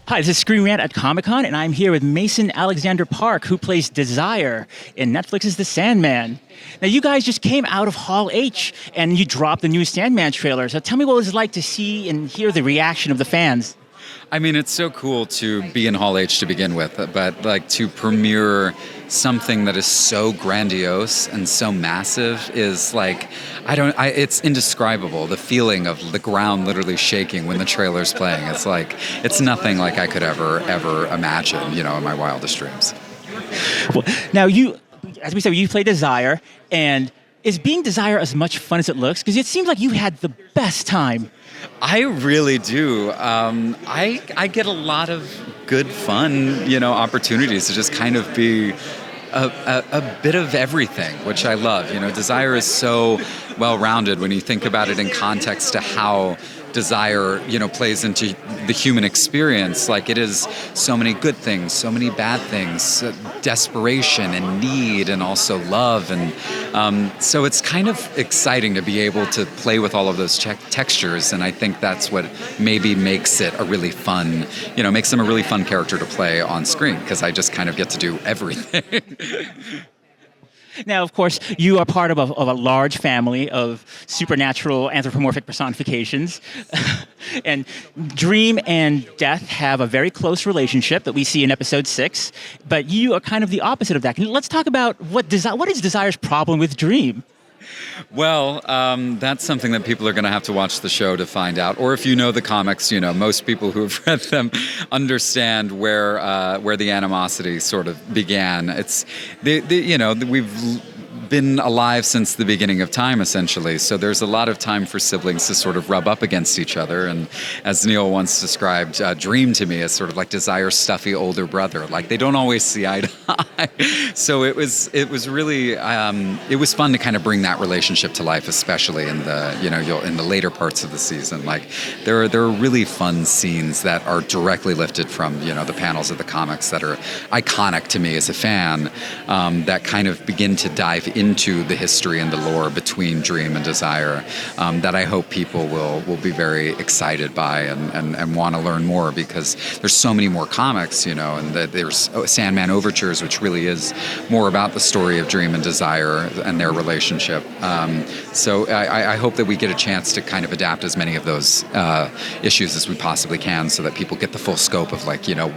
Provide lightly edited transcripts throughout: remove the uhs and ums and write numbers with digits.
Hi, this is Screen Rant at Comic-Con, and I'm here with Mason Alexander Park, who plays Desire in Netflix's The Sandman. Now, you guys just came out of Hall H, and you dropped the new Sandman trailer. So tell me what it was like to see and hear the reaction of the fans. I mean, it's so cool to be in Hall H to begin with, but like to premiere something that is so grandiose and so massive is like, it's indescribable. The feeling of the ground literally shaking when the trailer's playing. It's like, it's nothing like I could ever imagine, in my wildest dreams. Well, now as we said, you play Desire, and is being Desire as much fun as it looks? Because it seems like you had the best time. I really do. I get a lot of good fun, opportunities to just kind of be a bit of everything, which I love. Desire is so well-rounded when you think about it in context to how Desire, plays into the human experience. Like, it is so many good things, so many bad things, desperation and need, and also love. And so it's kind of exciting to be able to play with all of those textures. And I think that's what maybe makes it a really fun, makes them a really fun character to play on screen, because I just kind of get to do everything. Now, of course, you are part of a large family of supernatural anthropomorphic personifications. And Dream and Death have a very close relationship that we see in episode 6, but you are kind of the opposite of that. Let's talk about what is Desire's problem with Dream? Well, that's something that people are going to have to watch the show to find out. Or if you know the comics, most people who have read them understand where the animosity sort of began. It's we've been alive since the beginning of time, essentially. So there's a lot of time for siblings to sort of rub up against each other. And as Neil once described, Dream to me as sort of like Desire's stuffy older brother. Like, they don't always see eye to eye. So it was really it was fun to kind of bring that relationship to life, especially in the in the later parts of the season. Like, there are really fun scenes that are directly lifted from the panels of the comics that are iconic to me as a fan, that kind of begin to dive into the history and the lore between Dream and Desire, that I hope people will be very excited by and want to learn more, because there's so many more comics, and there's Sandman Overtures, which really is more about the story of Dream and Desire and their relationship. So I hope that we get a chance to kind of adapt as many of those issues as we possibly can, so that people get the full scope of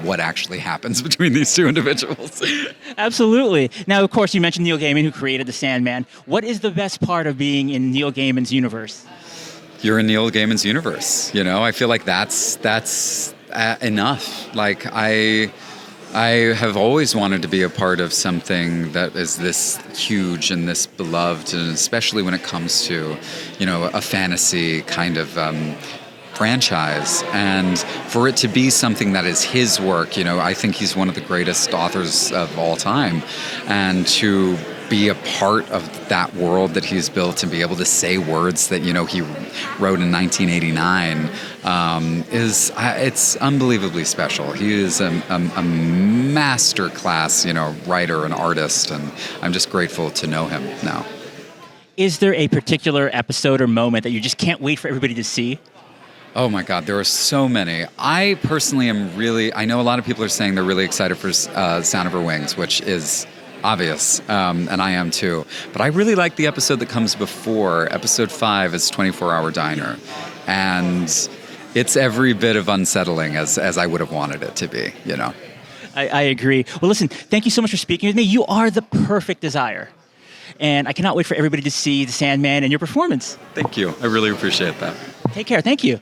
what actually happens between these two individuals. Absolutely. Now, of course, you mentioned Neil Gaiman, who created the Sandman. What is the best part of being in Neil Gaiman's universe? You're in Neil Gaiman's universe. I feel like that's enough. Like, I have always wanted to be a part of something that is this huge and this beloved, and especially when it comes to, a fantasy kind of franchise, and for it to be something that is his work. I think he's one of the greatest authors of all time, and to be a part of that world that he's built and be able to say words that he wrote in 1989 it's unbelievably special. He is a master class writer and artist, and I'm just grateful to know him now. Is there a particular episode or moment that you just can't wait for everybody to see? Oh my God, there are so many. I personally I know a lot of people are saying they're really excited for Sound of Her Wings, which is obvious, and I am too. But I really like the episode that comes before. Episode 5 is 24-Hour Diner. And it's every bit of unsettling as I would have wanted it to be, I agree. Well, listen, thank you so much for speaking with me. You are the perfect Desire. And I cannot wait for everybody to see The Sandman and your performance. Thank you. I really appreciate that. Take care. Thank you.